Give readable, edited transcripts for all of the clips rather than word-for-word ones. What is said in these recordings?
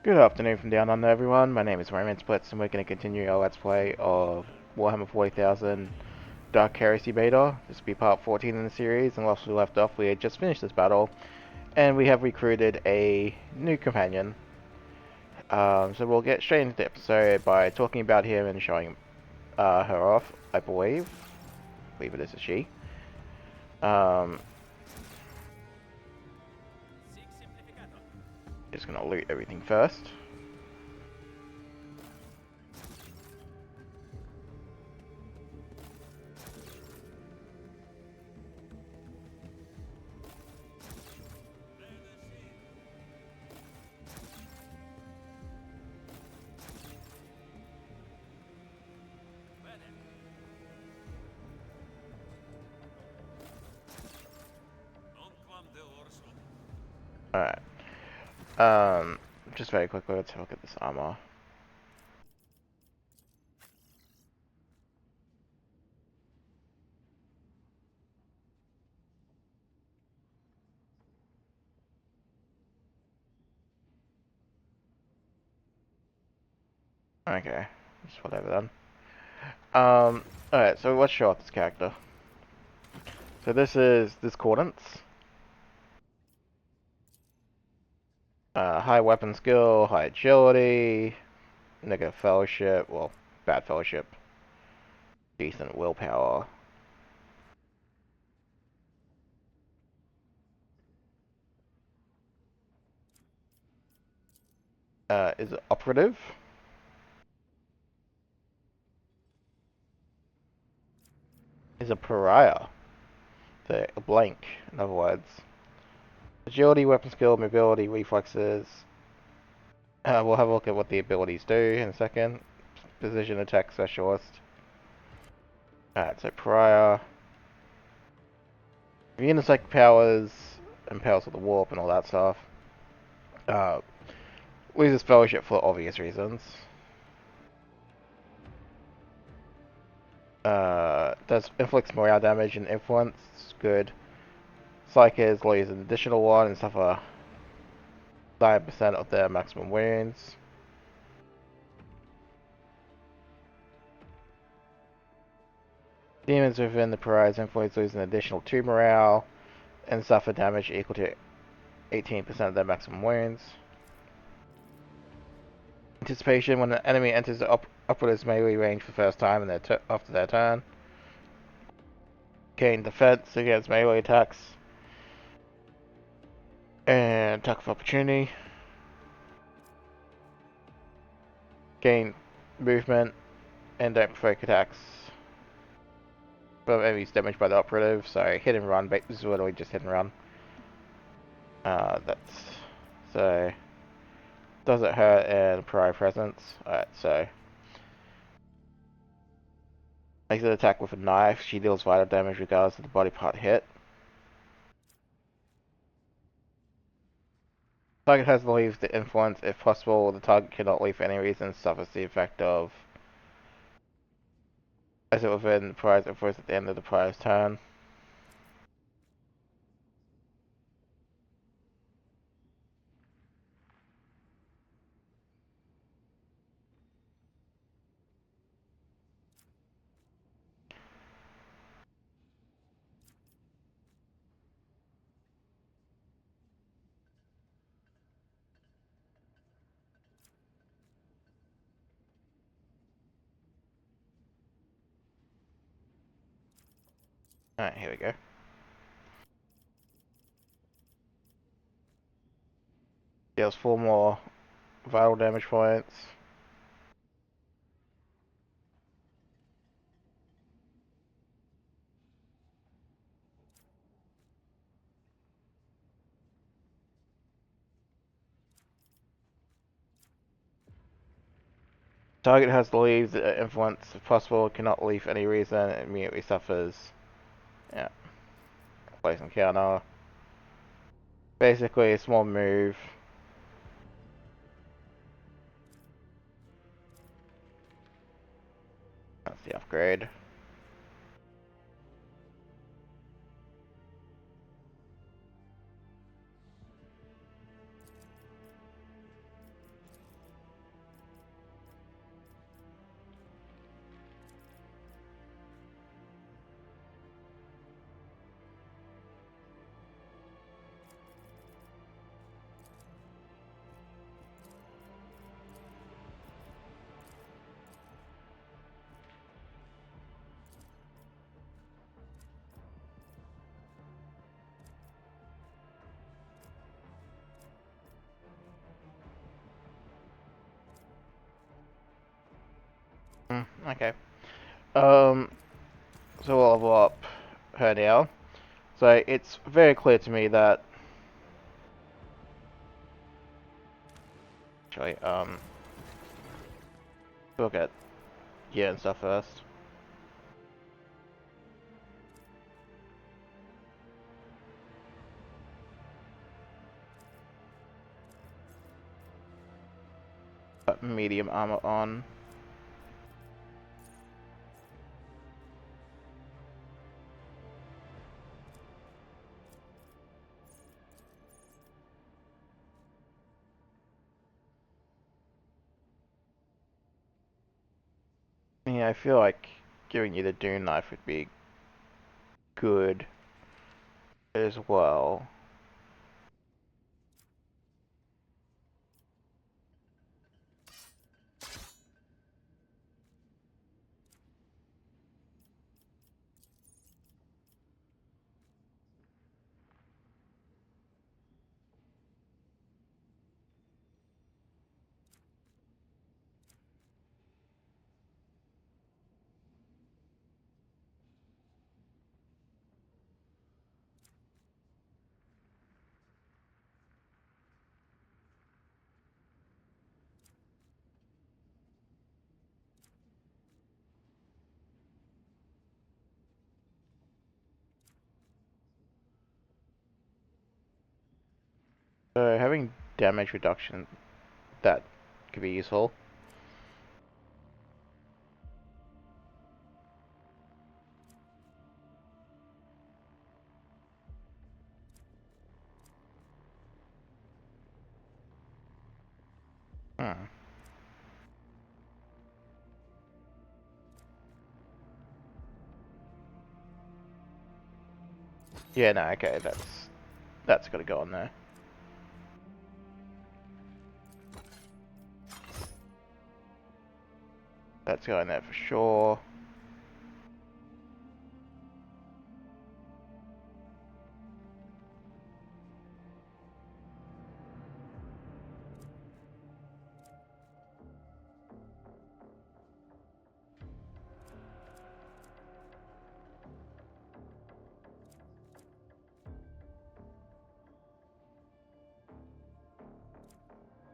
Good afternoon from down under, everyone. My name is Roman Splits, and we're going to continue our Let's Play of Warhammer 40,000 Dark Heresy Beta. This will be part 14 in the series, and last we left off, we had just finished this battle, and we have recruited a new companion. So we'll get straight into the episode by talking about him and showing her off, I believe. I believe it is a she. Um, just going to loot everything first. Alright. Just very quickly, let's have a look at this armor. Okay, just whatever then. Alright, so let's show off this character. So this is Discordance. High weapon skill, high agility, negative fellowship, well, bad fellowship, decent willpower. Is it operative? Is a pariah. So a blank, in other words. Agility, weapon skill, mobility, reflexes. We'll have a look at what the abilities do in a second. Precision attack specialist. Alright, so pariah. Unicycle powers and powers of the warp and all that stuff. Uh, loses fellowship for obvious reasons. Does inflicts morale damage and influence. Good. Psychers lose an additional one and suffer 9% of their maximum wounds. Demons within the pariah's influence lose an additional 2 morale and suffer damage equal to 18% of their maximum wounds. Anticipation: when an enemy enters the upright's melee range for the first time after their turn. Gain defense against melee attacks. And attack of opportunity. Gain movement and don't provoke attacks from enemies damaged by the operative. So hit and run, this is literally just hit and run. That's so does it hurt in pariah presence? Alright, so makes an attack with a knife. She deals vital damage regardless of the body part hit. Target has to leave the influence if possible. The target cannot leave for any reason. Suffers the effect of as it within the pariah's influence at the end of the pariah's turn. Alright, here we go. Deals 4 more vital damage points. Target has to leave the influence if possible. Cannot leave for any reason. It immediately suffers. Yeah. Place encounter. Basically a small move. That's the upgrade. Okay. Um, so we'll level up her now. So it's very clear to me that actually, we'll get gear and stuff first. Put medium armor on. Yeah, I feel like giving you the Dune knife would be good as well. So having damage reduction, that could be useful. Hmm. Yeah, no, okay, that's gotta go on there. That's going there for sure.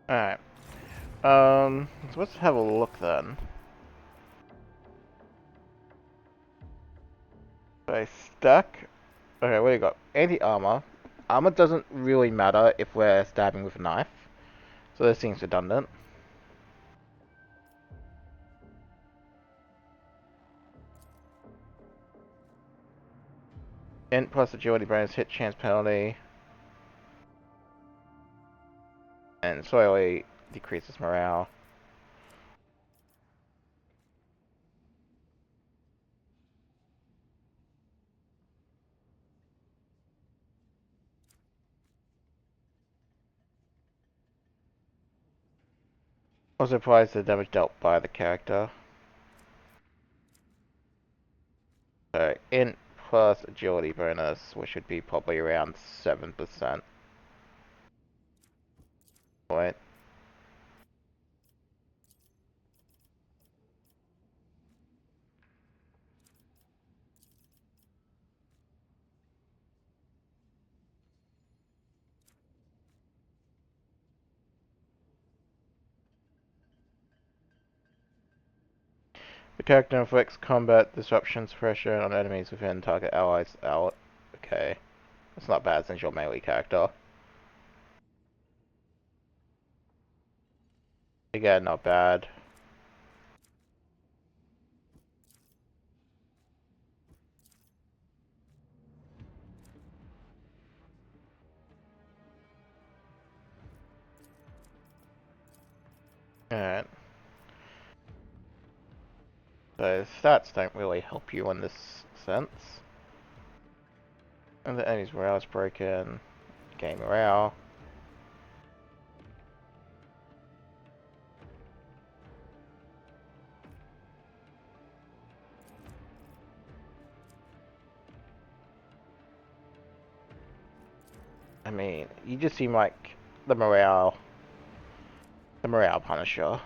Alright. So let's have a look then. So I stack. Okay, what do you got? Anti-armor. Armor doesn't really matter if we're stabbing with a knife, so this seems redundant. Int plus agility bonus, hit chance penalty, and slowly decreases morale. Also applies the damage dealt by the character. So int plus agility bonus, which should be probably around 7%. Right? The character inflicts combat disruption suppression on enemies within target allies out. Okay. That's not bad since you're a melee character. Again, not bad. Alright. So stats don't really help you in this sense. And the enemy's morale is broken. Gain morale. I mean, you just seem like the morale punisher.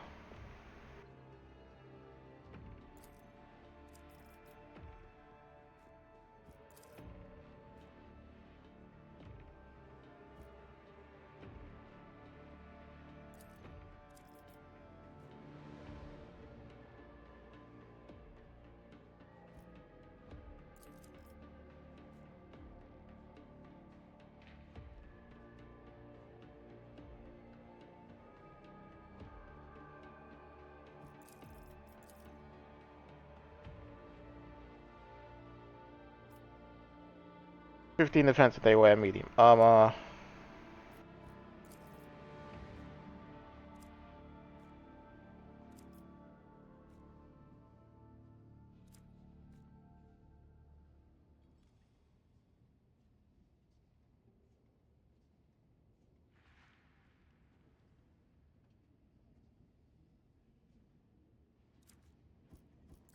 15 defense if they wear medium armor.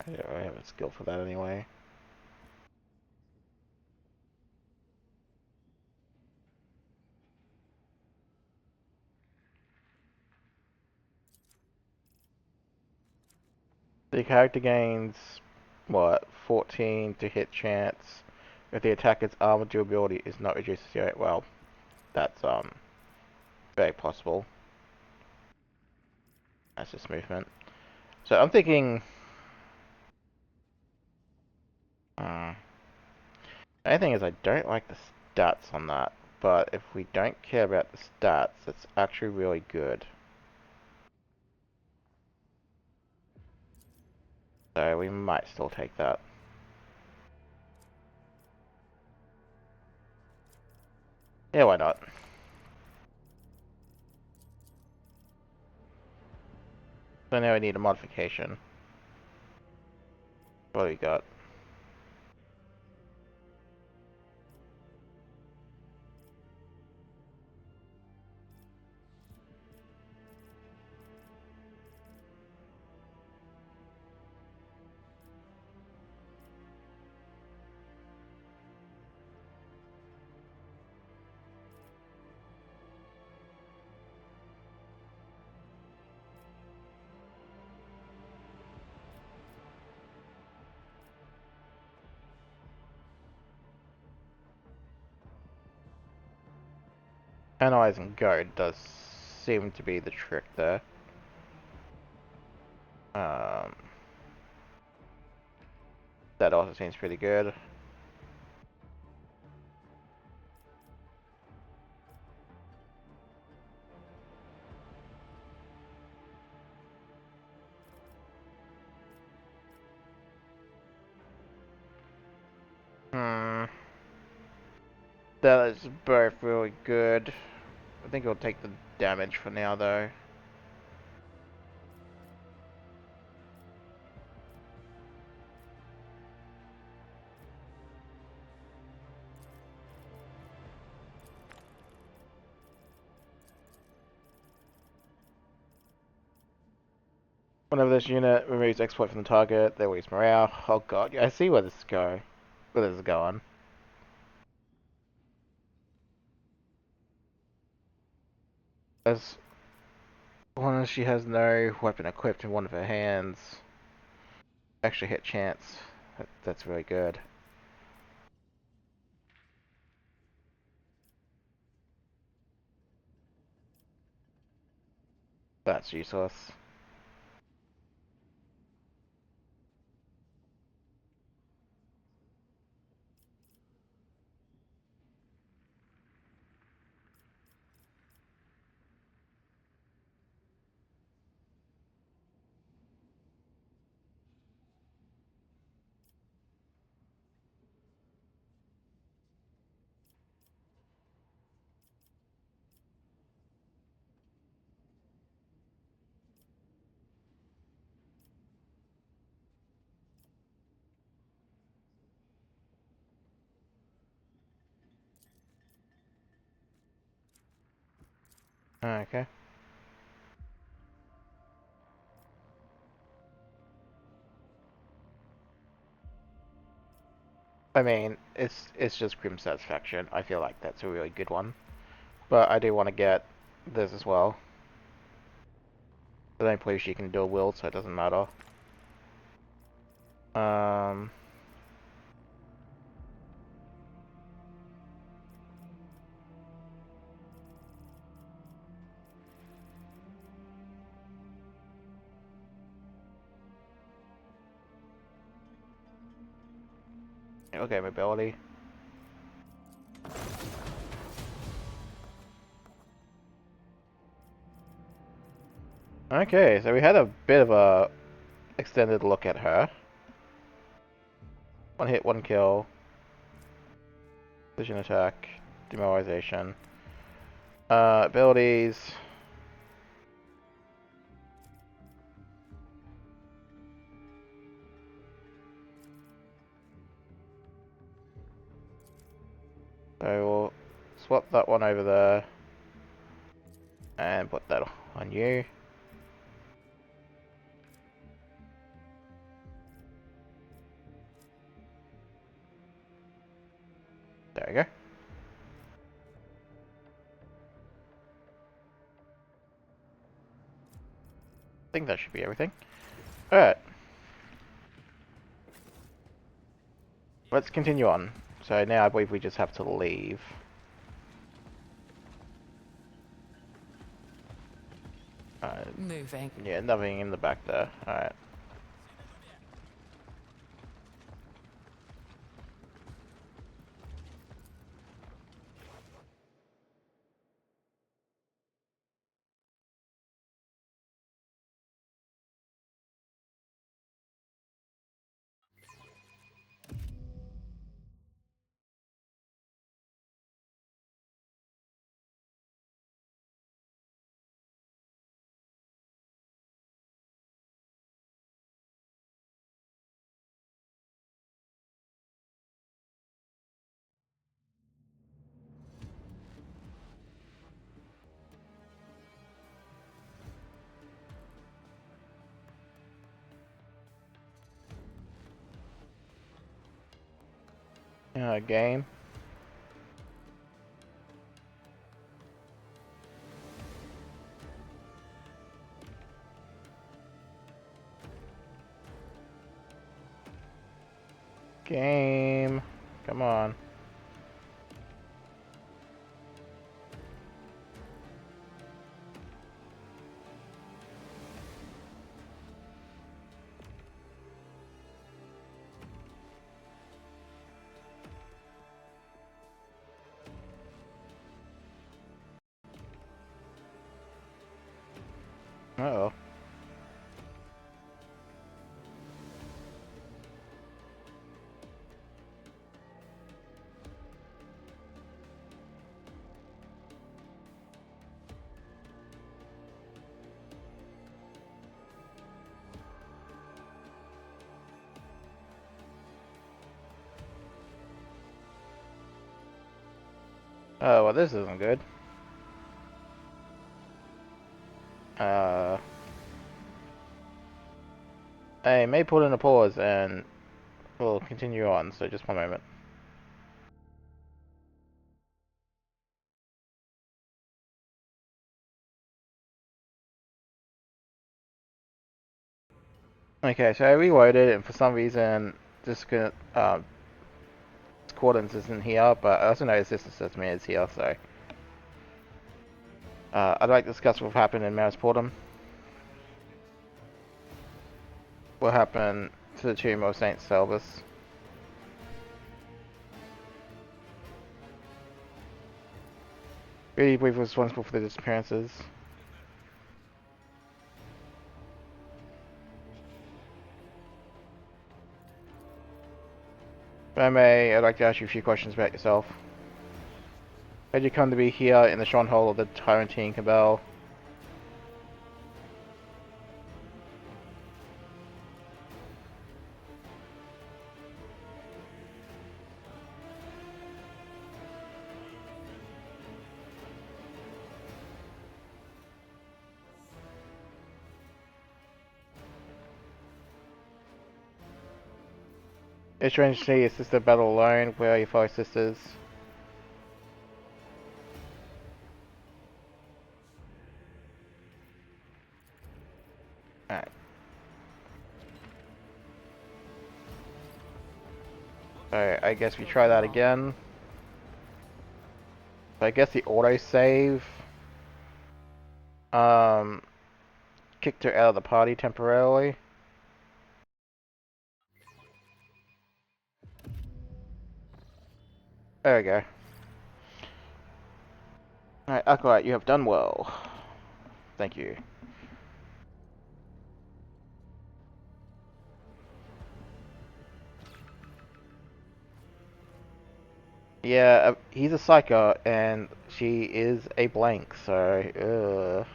I don't really have a skill for that anyway. The character gains, what, 14 to hit chance if the attacker's armor durability is not reduced to 0. Well, that's very possible. That's just movement. So I'm thinking, the only thing is I don't like the stats on that, but if we don't care about the stats, it's actually really good. So we might still take that. Yeah, why not? So now we need a modification. What do we got? Analyzing guard does seem to be the trick there. Um, that also seems pretty good. Hmm. That is both really good. I think I'll take the damage for now, though. Whenever this unit removes exploit from the target, they lose morale. Oh god, yeah, I see where this is going. Where this is going. As long as she has no weapon equipped in one of her hands, extra hit chance. That's really good. That's useless. Okay. I mean, it's just Grim Satisfaction. I feel like that's a really good one. But I do want to get this as well. But I don't believe she can dual wield, so it doesn't matter. Um, okay, mobility. Okay, so we had a bit of a extended look at her. One hit, one kill. Precision attack. Demoralization. Abilities. So we'll swap that one over there. And put that on you. There we go. I think that should be everything. Alright. Let's continue on. So now I believe we just have to leave. Moving. Yeah, nothing in the back there. Alright. Game. Game. Come on. Uh-oh. Oh, well, this isn't good. I may put in a pause and we'll continue on, so just one moment. Okay, so I reloaded and for some reason this coordinates isn't here, but I also noticed this assessment is here, so I'd like to discuss what happened in Marisportum. What happened to the tomb of Saint Salvus. Who do you believe was responsible for the disappearances? If I may, I'd like to ask you a few questions about yourself. How did you come to be here in the stronghold of the Tyrantine Cabal? It's strange to see your sister battle alone. Where are your 5 sisters? Alright. Alright, I guess we try that again. So I guess the autosave kicked her out of the party temporarily. There we go. Alright, Acolyte, you have done well. Thank you. Yeah, he's a psycho, and she is a blank, so,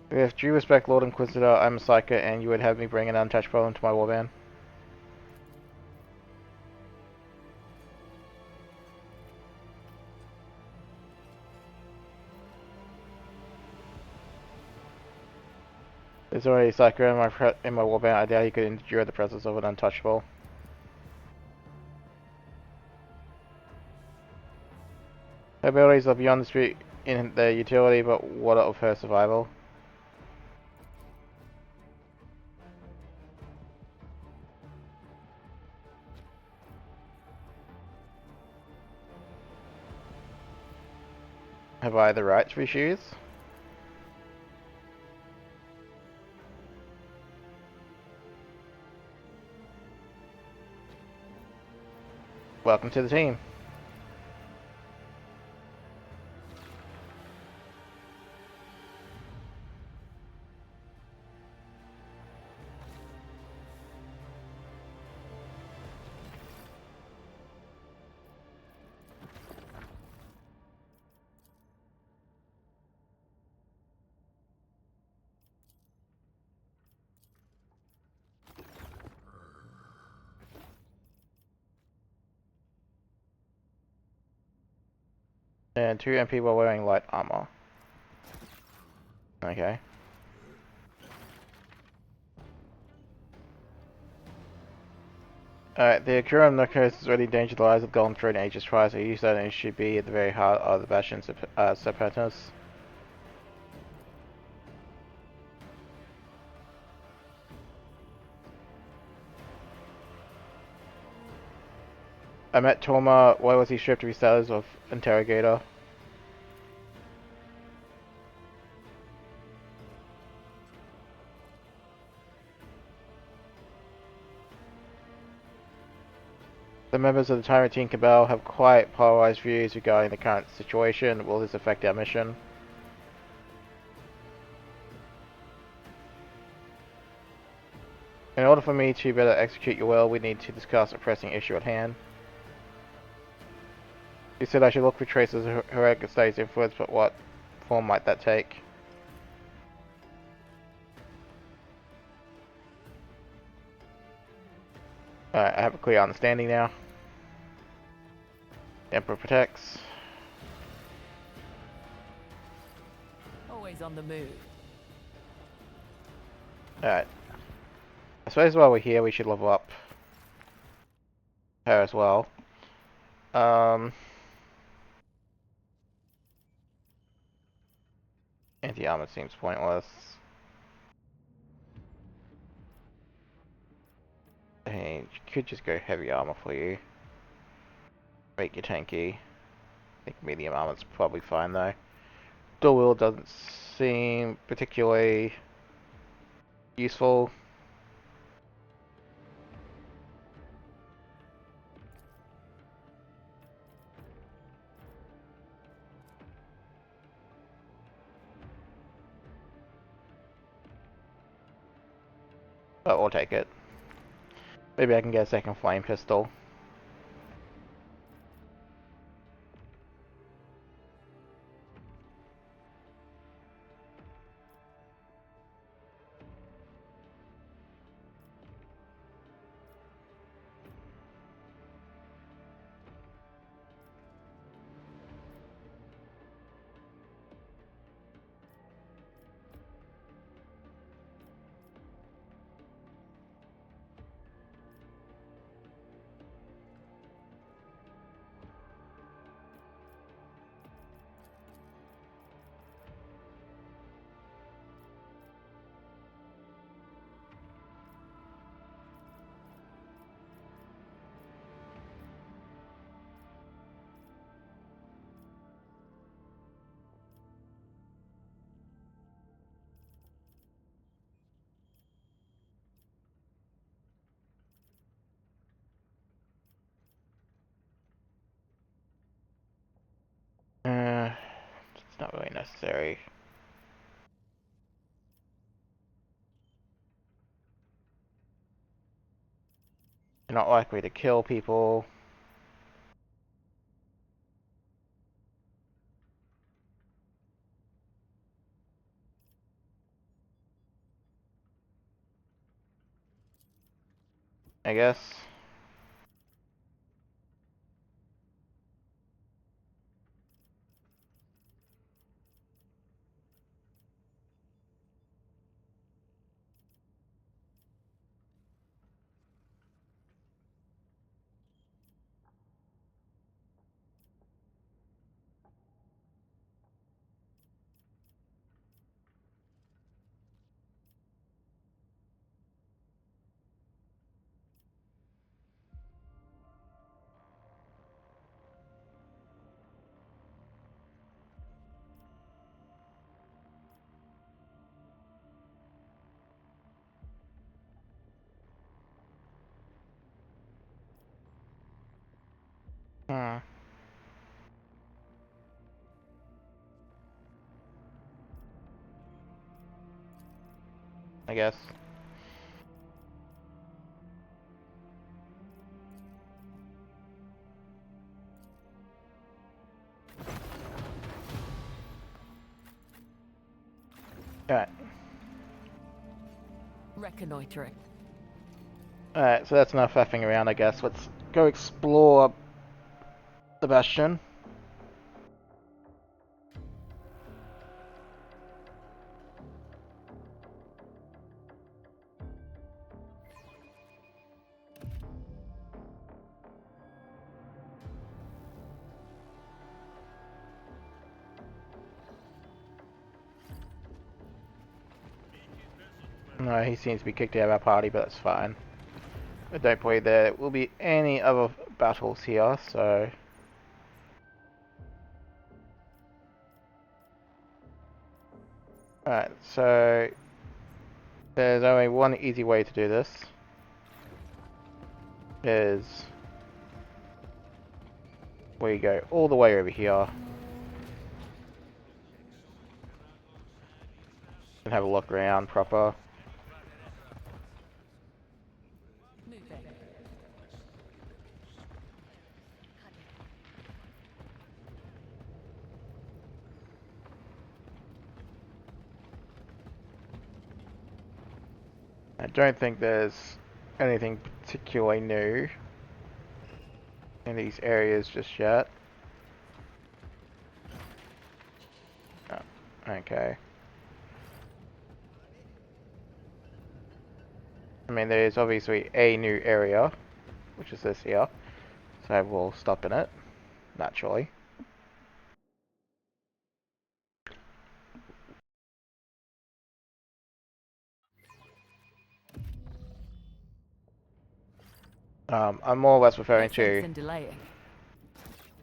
With due respect, Lord Inquisitor, I'm a psycho, and you would have me bring an untouchable into my warband. There's already a psycho in my warband. I doubt he could endure the presence of an untouchable. Her abilities are beyond dispute in their utility, but what of her survival? Have I the right to refuse? Welcome to the team. And 2 MP while wearing light armor. Okay. Alright, the Akira of Narcos is already endangered the lives of Golden Throne Aegis twice, so you said it should be at the very heart of the Bastion Serpentis. I met Torma. Why was he stripped of his status of interrogator? The members of the Tyrantine Cabal have quite polarized views regarding the current situation. Will this affect our mission? In order for me to better execute your will, we need to discuss a pressing issue at hand. You said I should look for traces of heretical state's influence, but what form might that take? Alright, I have a clear understanding now. The Emperor protects. Always on the move. Alright. I suppose while we're here, we should level up her as well. Anti-armor seems pointless. Hey, could just go heavy armor for you. Make you tanky. I think medium armor's probably fine though. Dual wield doesn't seem particularly useful. But we'll take it. Maybe I can get a second flame pistol. It's not really necessary. You're not likely to kill people. I guess. Hmm. I guess. Alright. Reconnoitering. Alright, so that's enough faffing around, I guess. Let's go explore the Bastion. No, he seems to be kicked out of our party, but that's fine. I don't believe there will be any other battles here, so... Alright, so... There's only one easy way to do this. Is... We go all the way over here. And have a look around proper. Moving. I don't think there's anything particularly new in these areas just yet. Oh, okay. I mean, there is obviously a new area, which is this here, so we'll stop in it, naturally. I'm more or less No referring sense to in delaying.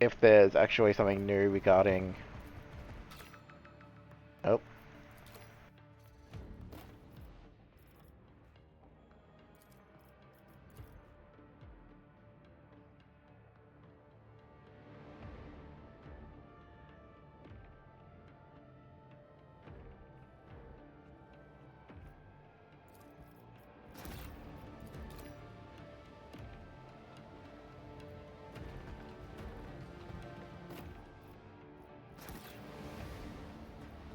if there's actually something new regarding... Oh.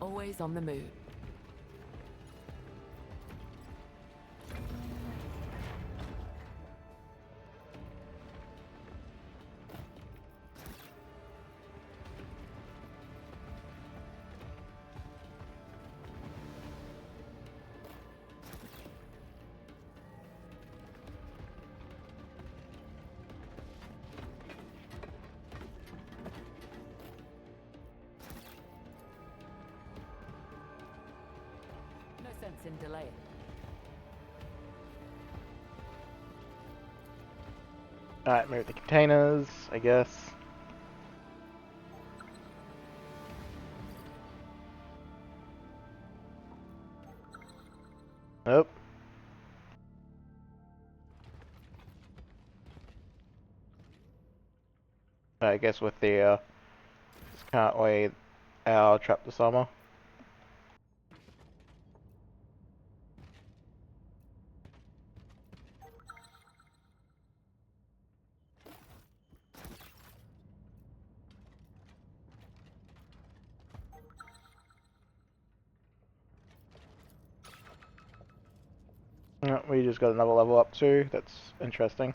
Always on the move. No sense in delaying. Alright, move the containers, I guess. Nope. I guess with the, just can't wait, our trap disarmer. We just got another level up too. That's interesting.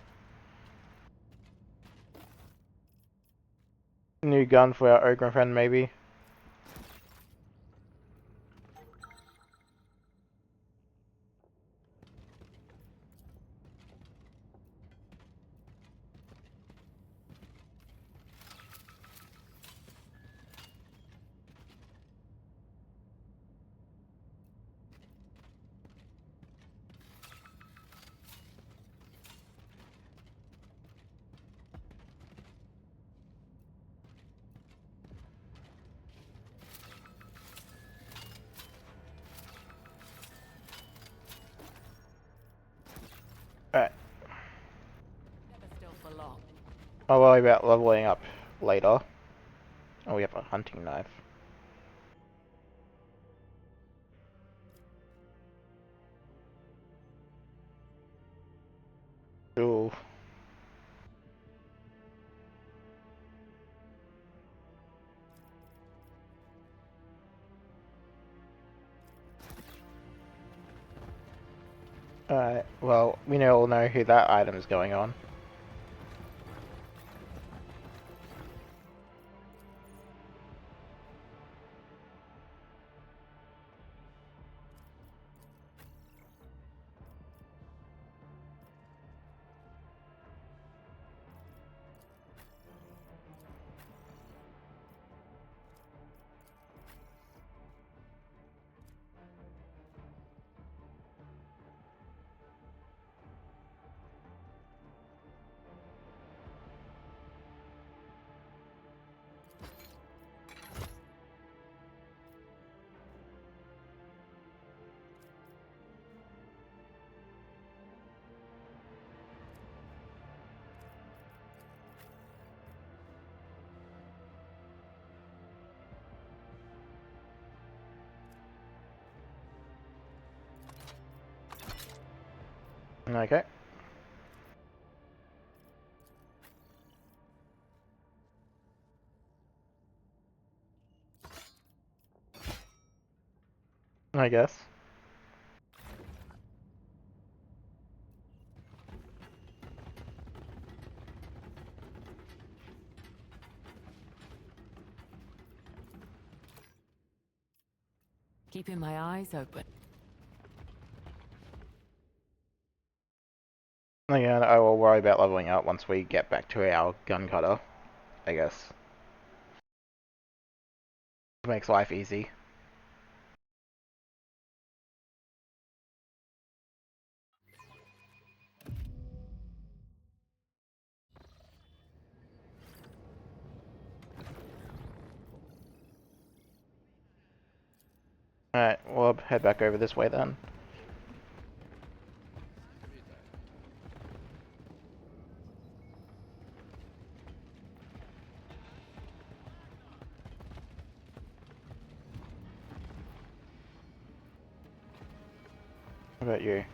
New gun for our ogre friend, maybe. Alright. Never still for long. I'll worry about leveling up later. Oh, we have a hunting knife. Ooh. Alright, well, we all know who that item is going on. Okay. I guess. Keeping my eyes open. Again, I will worry about leveling up once we get back to our gun cutter, I guess. Makes life easy. Alright, we'll head back over this way then. What about you?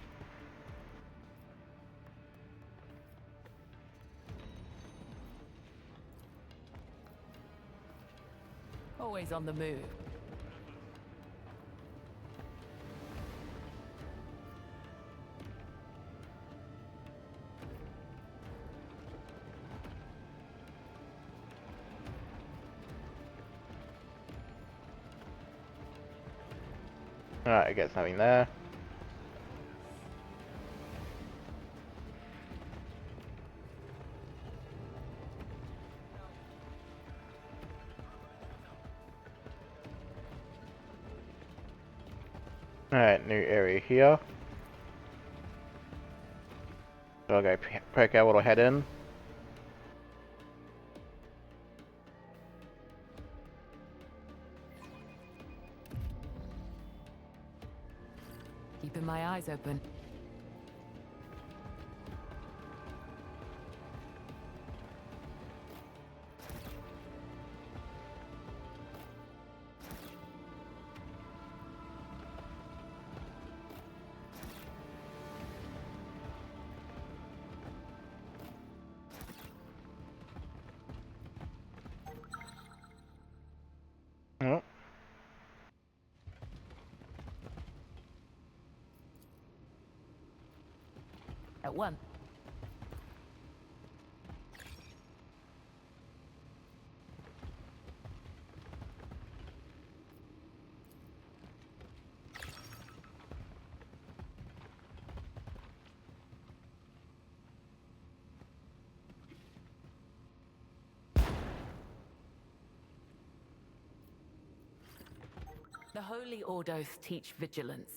Always on the move. Alright, I guess nothing there. Alright, new area here. So I'll go poke our little head in. Keeping my eyes open. Oh. At one. The Holy Ordos teach vigilance.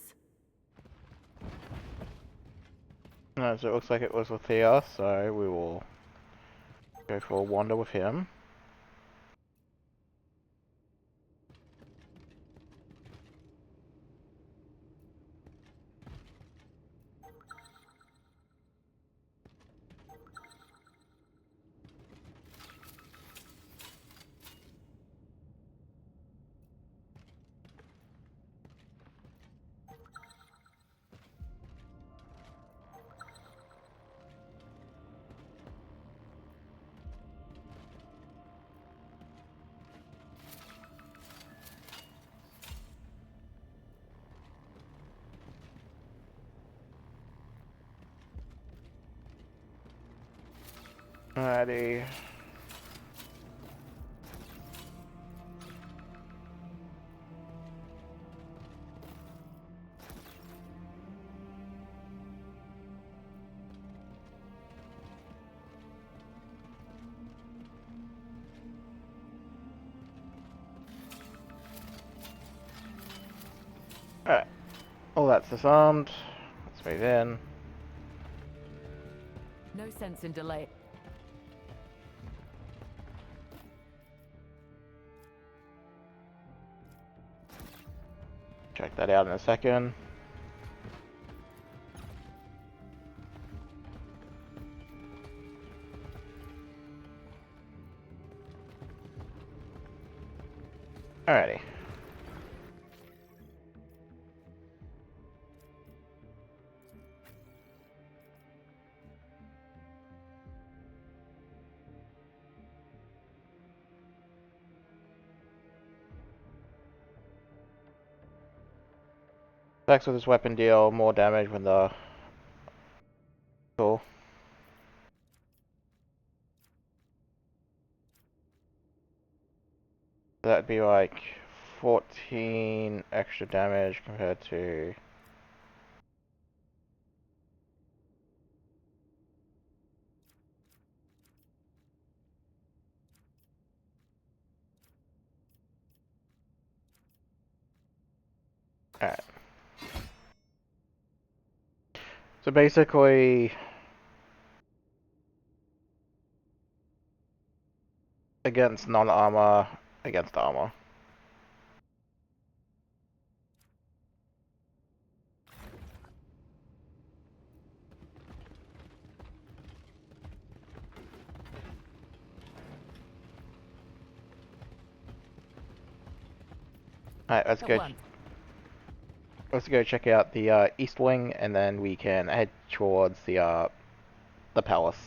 No, so it looks like it was with Thea, so we will go for a wander with him. Alrighty. Alright. All that's disarmed. Let's move in. No sense in delay. Check that out in a second. Alrighty. Attacks with this weapon deal more damage when the... Cool. That'd be like 14 extra damage compared to... Alright. So basically... Against non-armor, against armor. Alright, let's At go. one. Let's go check out the east wing, and then we can head towards the palace.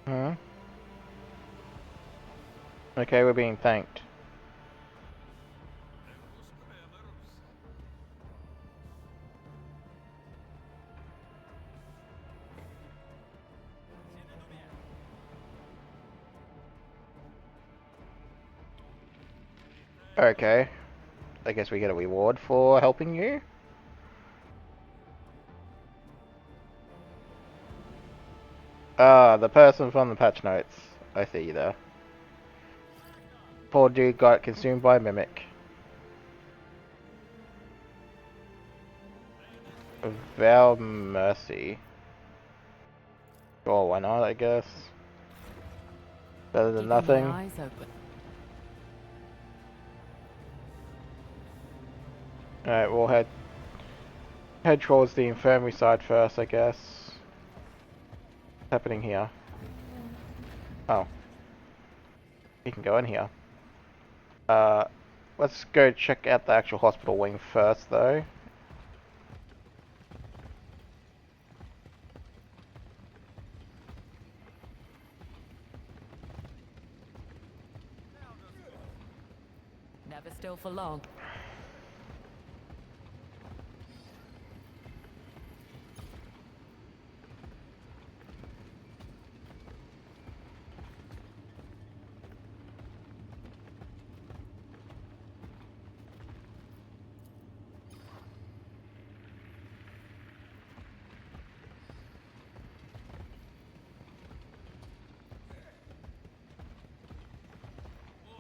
Hmm? Okay, we're being thanked. Okay. I guess we get a reward for helping you? Ah, the person from the patch notes. I see you there. Poor dude got consumed by a mimic. Vow mercy. Sure, why not, I guess. Better than Keeping my nothing. eyes open. Alright, we'll head towards the infirmary side first, I guess. What's happening here? Oh, you can go in here. Uh, let's go check out the actual hospital wing first, though. Never still for long.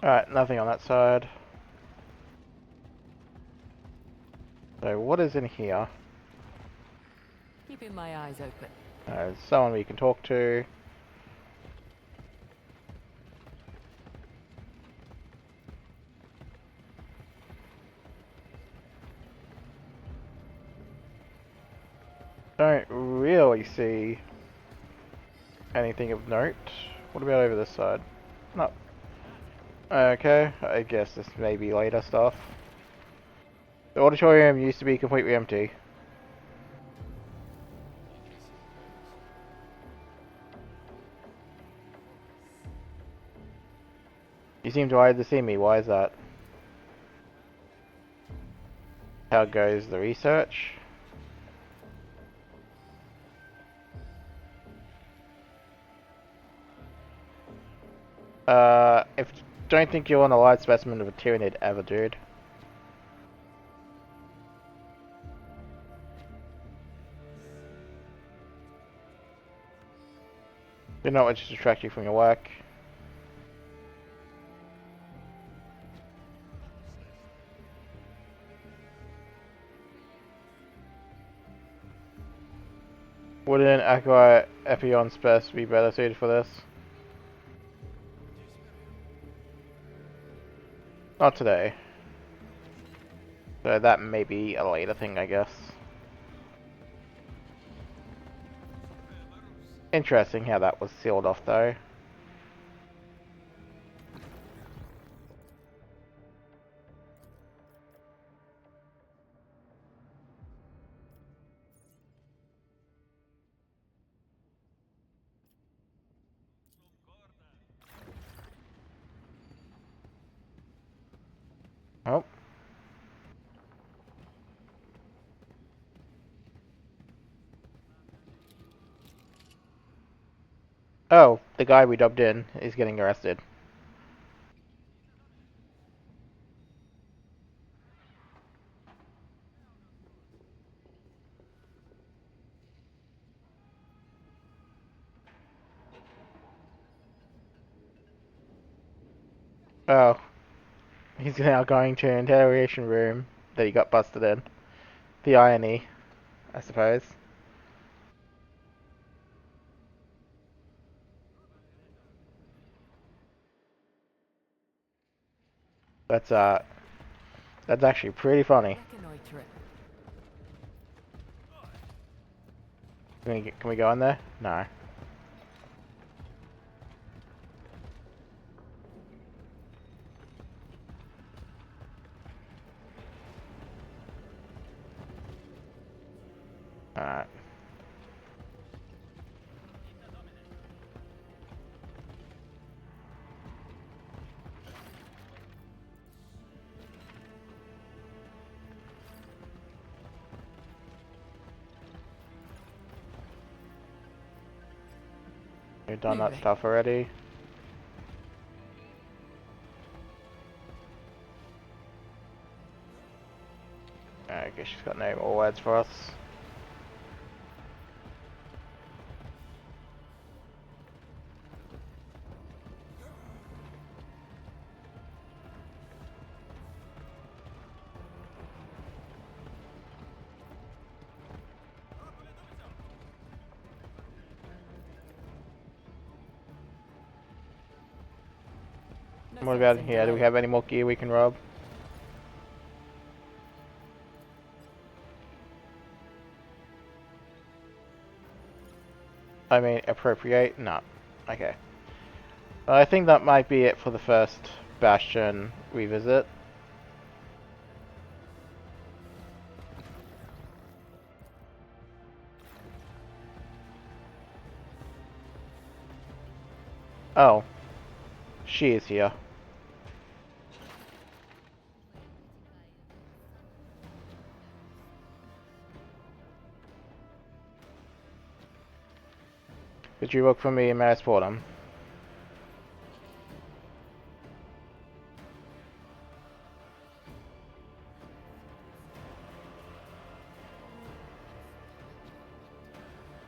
Alright, nothing on that side. So, what is in here? Keeping my eyes open. There's someone we can talk to. Don't really see anything of note. What about over this side? No. Okay, I guess this may be later stuff. The auditorium used to be completely empty. You seem delighted to see me, why is that? How goes the research? If don't think you're on a live specimen of a Tyranid ever, dude. Do not let it distract you from your work. Wouldn't Aqua Epion Spec be better suited for this? Not today. So that may be a later thing, I guess. Interesting how that was sealed off, though. Oh. Oh, the guy we dubbed in is getting arrested. Oh, he's now going to an interrogation room that he got busted in. The irony, I suppose. That's that's actually pretty funny. Reconnoiter it. Can we go in there? No. Alright. We've done that Moving. stuff already. I guess she's got no more words for us. No What sense about in here? Do we delay. have any more gear we can rob? I mean, appropriate? No. Okay. I think that might be it for the first Bastion revisit. Oh, she is here. Could you look for me in Maris Fordham?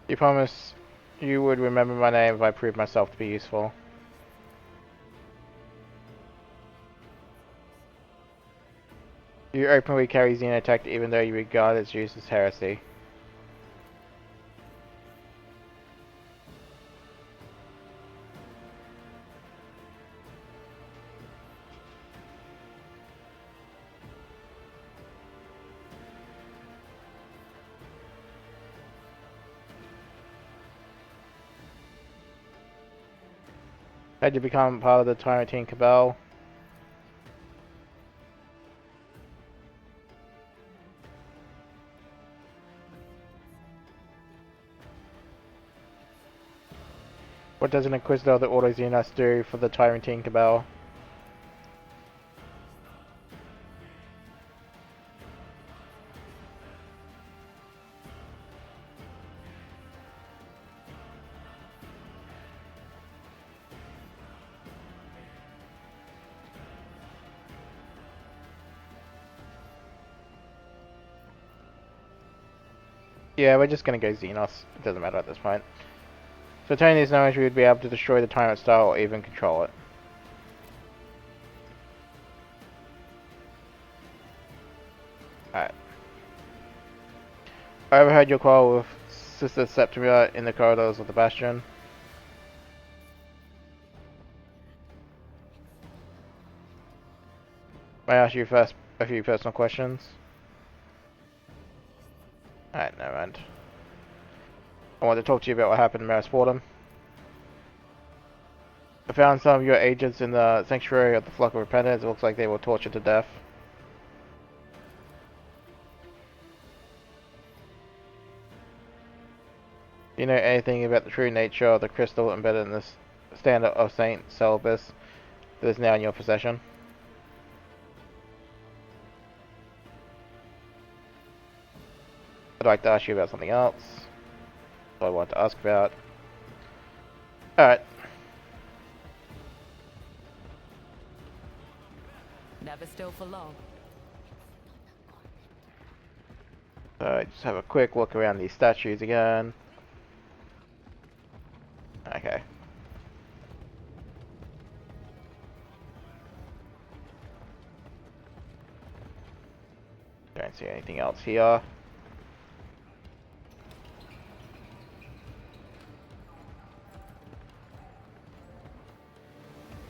You promise you would remember my name if I proved myself to be useful. You openly carry Xenotech even though you regard its use as heresy. Had you become part of the Tyrantine Cabal? What does an Inquisitor of the Order Xenos do for the Tyrantine Cabal? Yeah, we're just gonna go Xenos. It doesn't matter at this point. For attaining these knowledge, we would be able to destroy the Tyrant Star or even control it. Alright. I overheard your call with Sister Septimia in the corridors of the Bastion. May I ask you first a few personal questions? Alright, never mind. I want to talk to you about what happened in Maris Fordham. I found some of your agents in the Sanctuary of the Flock of Repentance. It looks like they were tortured to death. Do you know anything about the true nature of the crystal embedded in this standard of Saint Celibus that is now in your possession? I'd like to ask you about something else. What I want to ask about. Alright. Never still for long. So just have a quick look around these statues again. Okay. Don't see anything else here.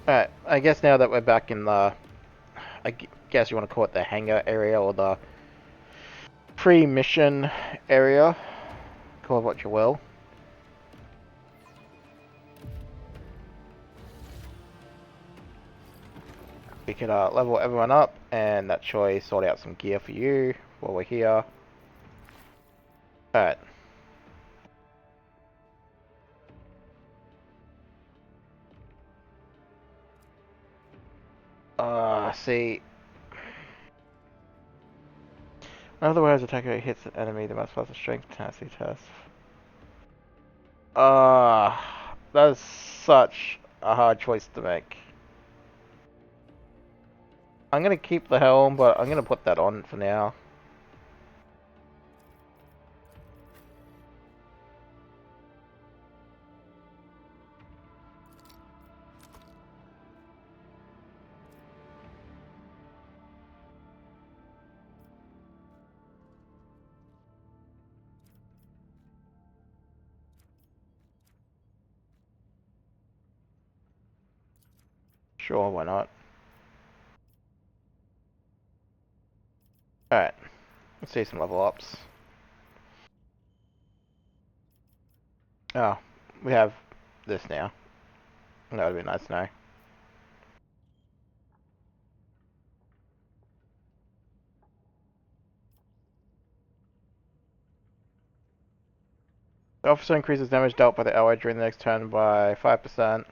Alright, I guess now that we're back in the... I guess you want to call it the hangar area or the pre-mission area. Call it what you will. We could level everyone up and that choice sort out some gear for you while we're here. Alright. See. In other words, attacker hits an enemy, they must pass a strength tenacity test. That is such a hard choice to make. I'm gonna keep the helm, but I'm gonna put that on for now. Sure, why not? Alright, let's see some level ups. Oh, we have this now. That would be nice to know. The officer increases damage dealt by the ally during the next turn by 5%.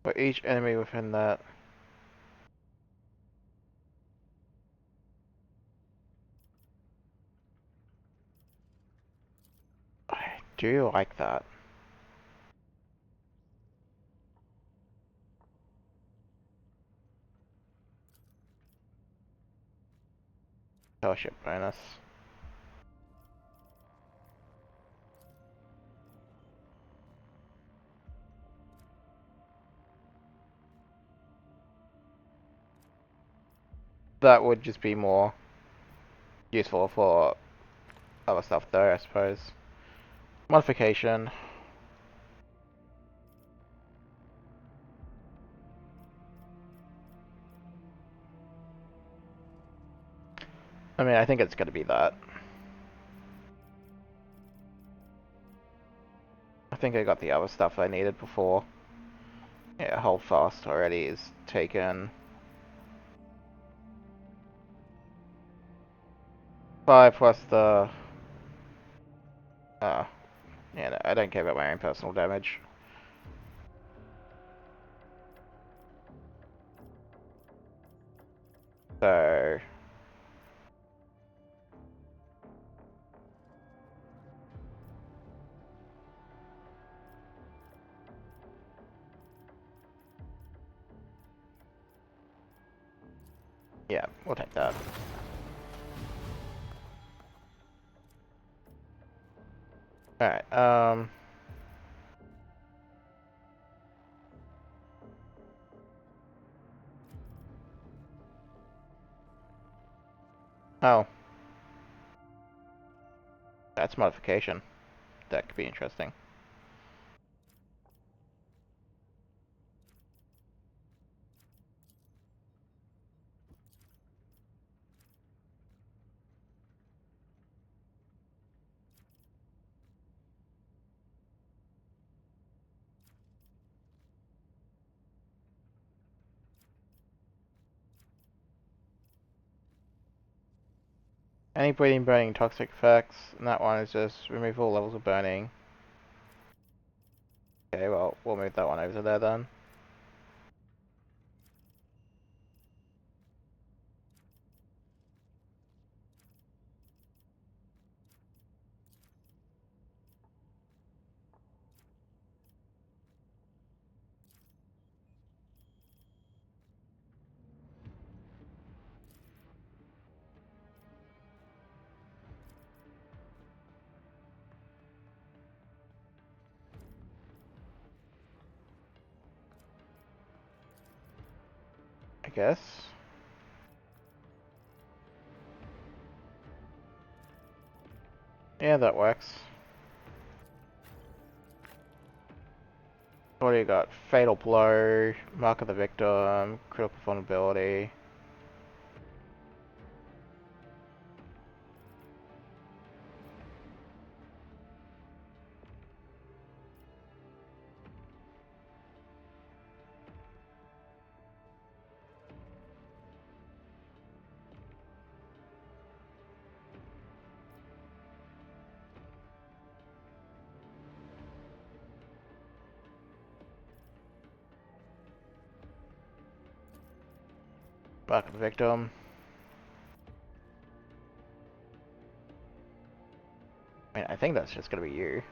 For each enemy within that. I do like that. Fellowship bonus. That would just be more useful for other stuff though, I suppose. Modification. I mean, I think it's gonna be that. I think I got the other stuff I needed before. Yeah, hold fast already is taken. 5 plus the... Uh, yeah, no, I don't care about my own personal damage. So... yeah, we'll take that. Alright, oh. That's modification. That could be interesting. Any bleeding, burning, toxic effects, and that one is just remove all levels of burning. Okay, well, we'll move that one over to there then. I guess. Yeah, that works. What do you got? Fatal Blow, Mark of the Victim, Critical Vulnerability. Mark of the Victim. I mean, I think that's just gonna be you.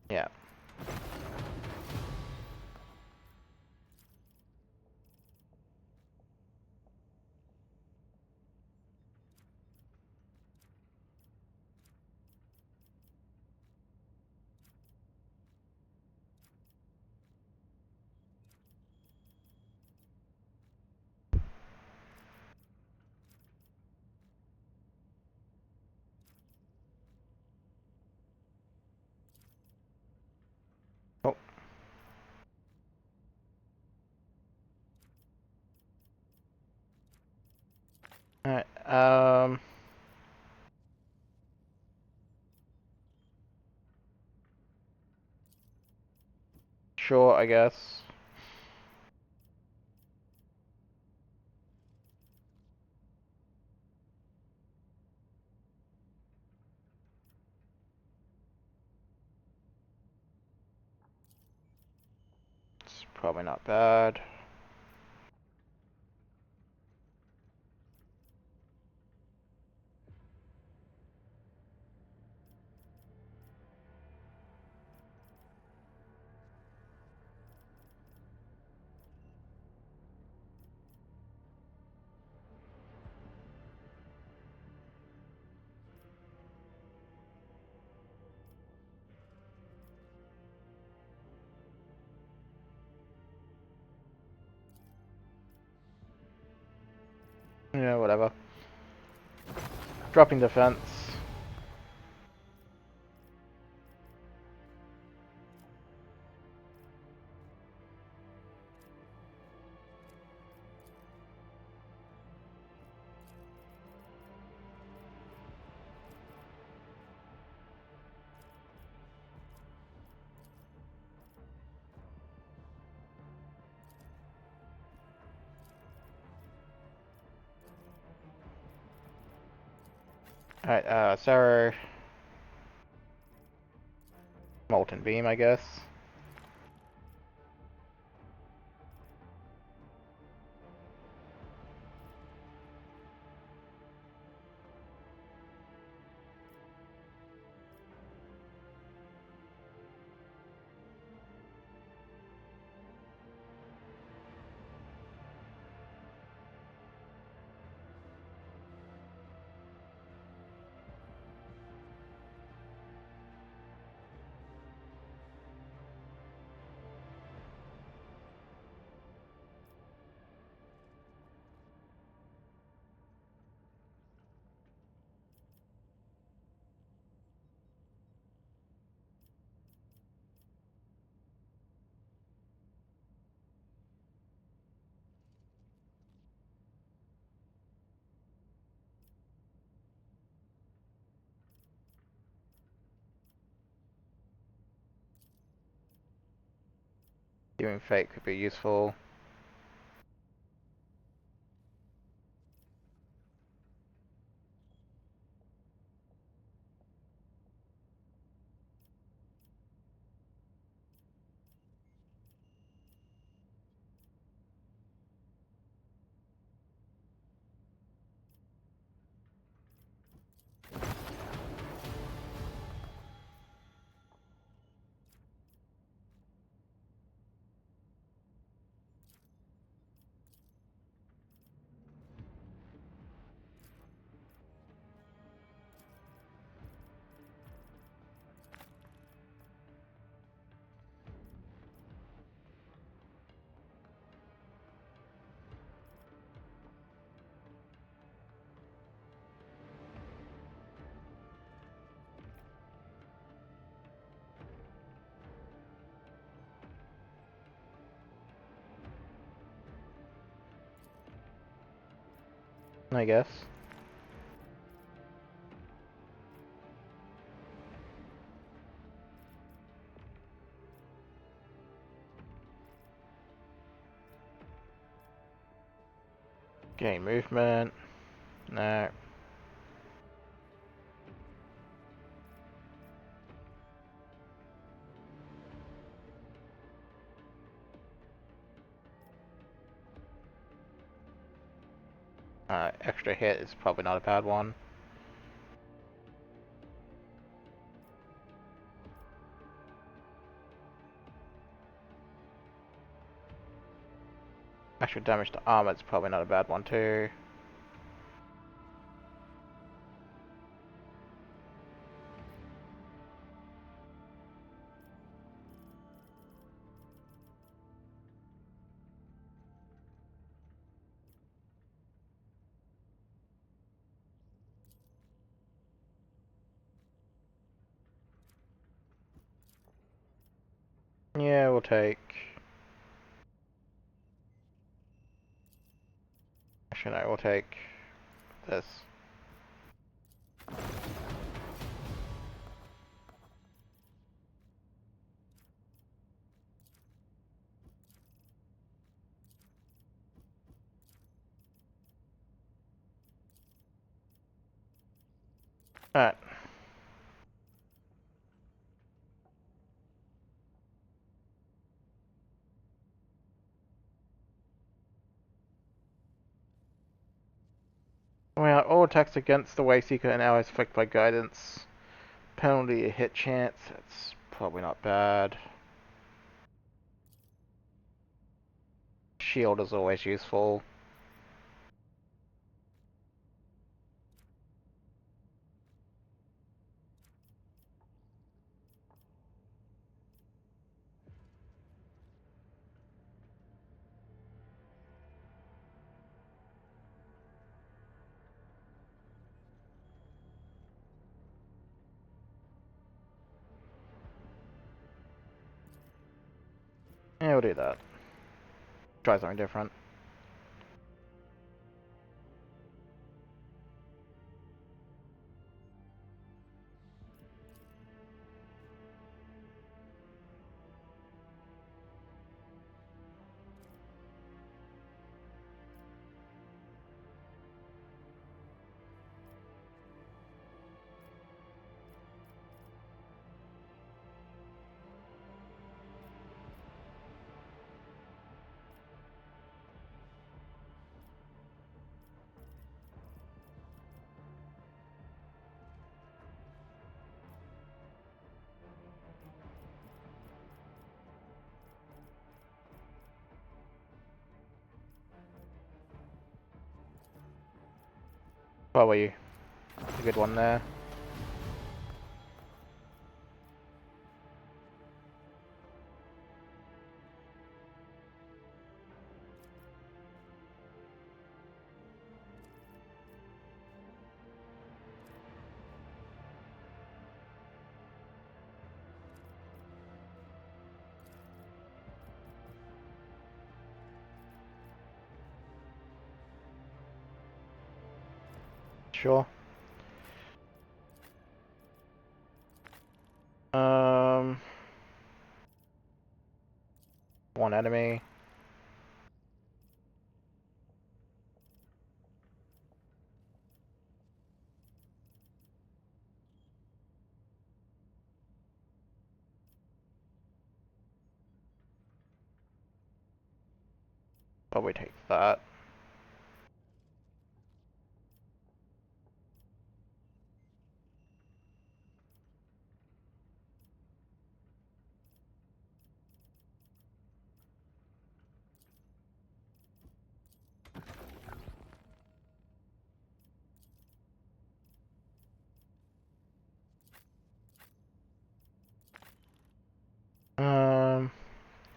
Yeah. Alright, sure, I guess. It's probably not bad. Yeah, whatever. Dropping defense. Alright, Sarah. Molten Beam, I guess. Doing Fate could be useful. I guess. Gain movement. No. Extra hit is probably not a bad one. Extra damage to armor is probably not a bad one too. Yeah, we'll take. Actually, no, we'll take this. Alright. Well, all attacks against the Wayseeker and allies affected by guidance. Penalty a hit chance. That's probably not bad. Shield is always useful. Yeah, we'll do that. Try something different. Probably a good one there. Sure. Um, one enemy. Probably take that.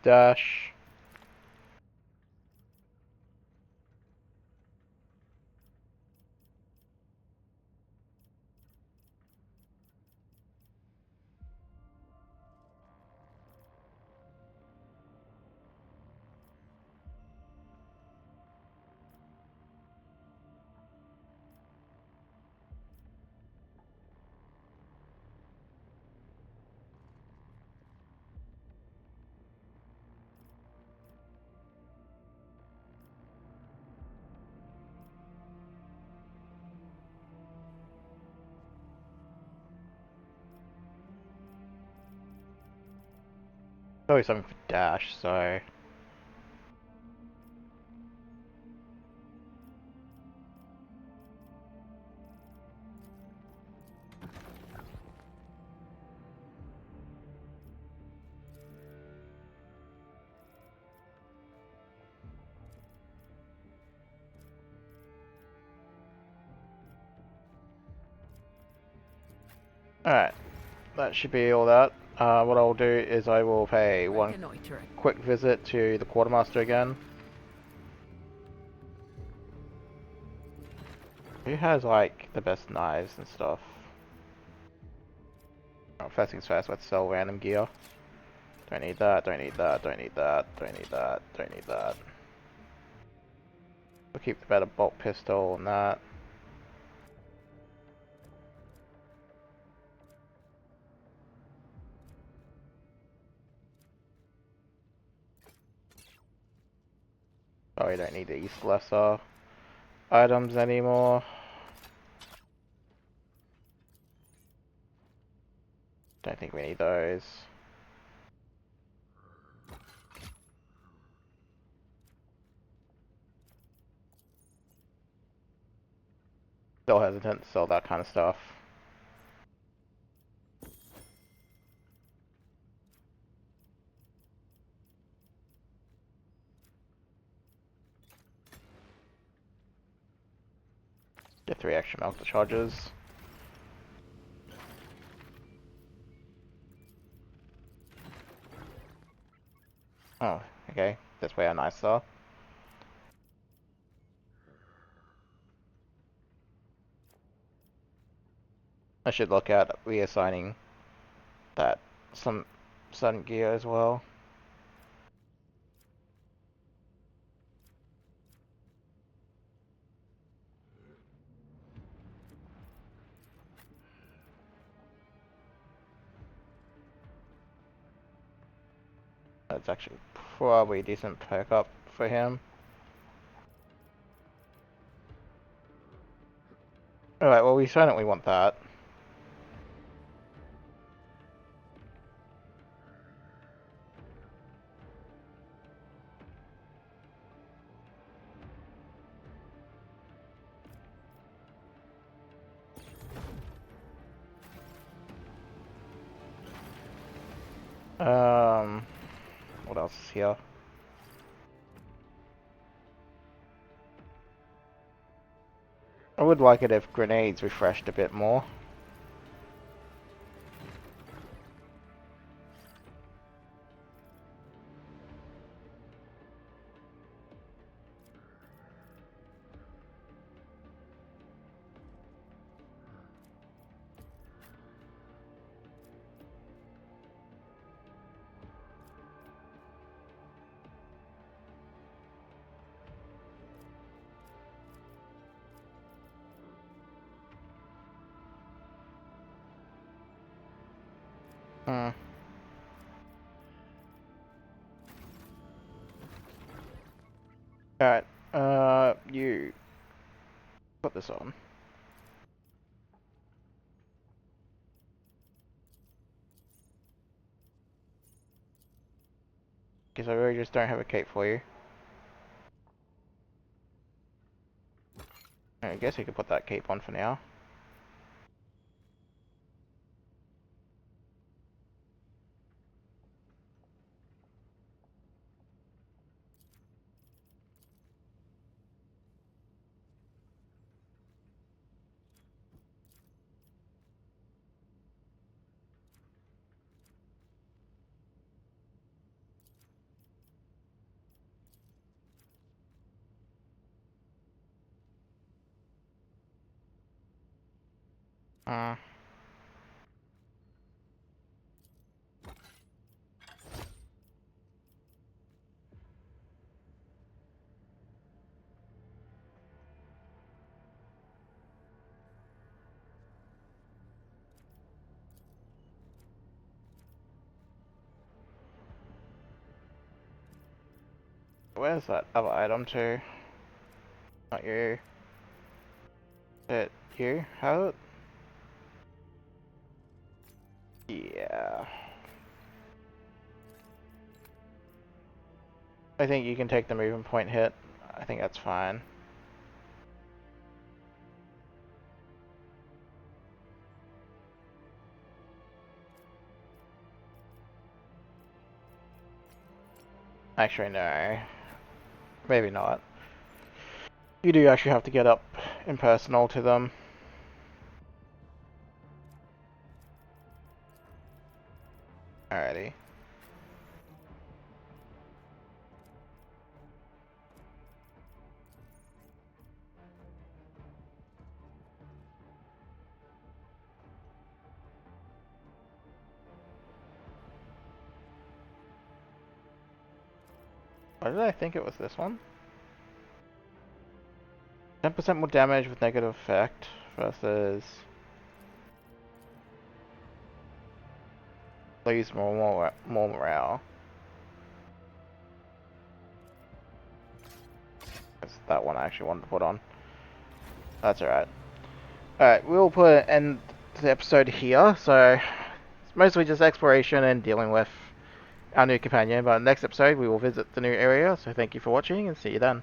Dash. Probably something for dash, so... Alright, that should be all that. What I'll do is I will pay one Reconnoitering. quick visit to the quartermaster again. Who has, like, the best knives and stuff? Oh, first things first, let's sell random gear. Don't need that, don't need that, don't need that, don't need that, don't need that. We'll keep the better bolt pistol and that. Oh, we don't need these lesser items anymore. Don't think we need those. Still hesitant to sell that kind of stuff. Get 3 extra melter charges. Oh, okay. That's way nice though. I should look at reassigning that some sudden gear as well. That's actually probably a decent pickup for him. Alright, well we silently want that. What else is here? I would like it if grenades refreshed a bit more. Hmm. Alright, you put this on. Because I really just don't have a cape for you. I guess we could put that cape on for now. Uh, where's that other item to? Not you. It you? How? Yeah. I think you can take the movement point hit. I think that's fine. Actually, no. Maybe not. You do actually have to get up impersonal to them. Alrighty. Why did I think it was this one? 10% more damage with negative effect versus lose more morale. that one I actually wanted to put on. That's alright. Alright, we'll put an end to the episode here, so it's mostly just exploration and dealing with our new companion, but next episode we will visit the new area, so thank you for watching and see you then.